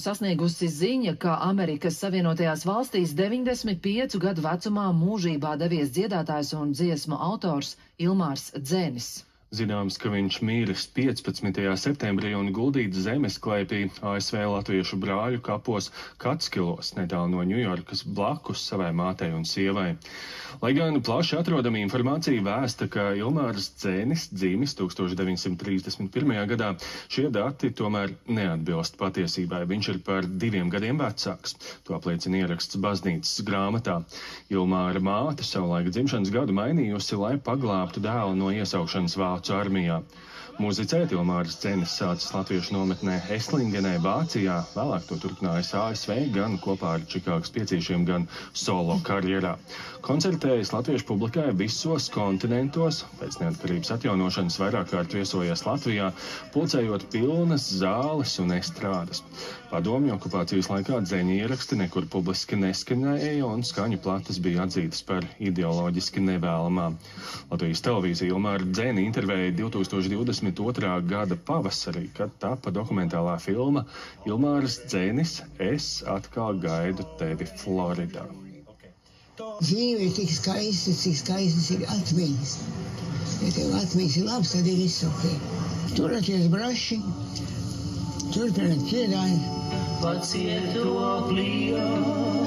Sasniegusi ziņa, ka Amerikas Savienotajās valstīs 95 gadu vecumā mūžībā devies dziedātājs un dziesmu autors Ilmārs Dzenis. Zināms, ka viņš miris 15. septembrī un guldīts zemesklēpī ASV latviešu brāļu kapos Katskilos, netālu no Ņujorkas, blakus savai mātei un sievai. Lai gan plaši atrodama informācija vēsta, ka Ilmārs Dzenis dzimis 1931. gadā, šie dati tomēr neatbilst patiesībai. Viņš ir par 2 gadiem vecāks. To apliecina ieraksts baznīcas grāmatā. Ilmāra māte savulaik dzimšanas gadu mainījusi, lai paglābtu dēlu no iesaukšanas Vācu armijā. Mūzicēt Ilmārs Dzenis sācis latviešu nometnē Eslingenē, Vācijā, vēlāk to turpinājis ASV, gan kopā ar Čikāgas piecīšiem, gan solo karjerā. Koncertējis latviešu publikai visos kontinentos, pēc neatkarības atjaunošanas vairāk kārt viesojies Latvijā, pulcējot pilnas zāles un estrādes. Padomju okupācijas laikā Dzeņa ieraksti nekur publiski neskanēja un skaņu plates bija atzītas par ideoloģiski nevēlamām. Latvijas televīzija Ilmāru Dzeni intervēja 2022. gada pavasarī, kad tapa dokumentālā filma Ilmārs Dzenis, es atkal gaidu tevi Floridā. Dzīve ir tik skaista, cik skaistas ir atmiņas. Ja tev atmiņas ir labs, tad ir viss ok. Turieties braši, turpiniet dziedāt. Pacietu oglījā.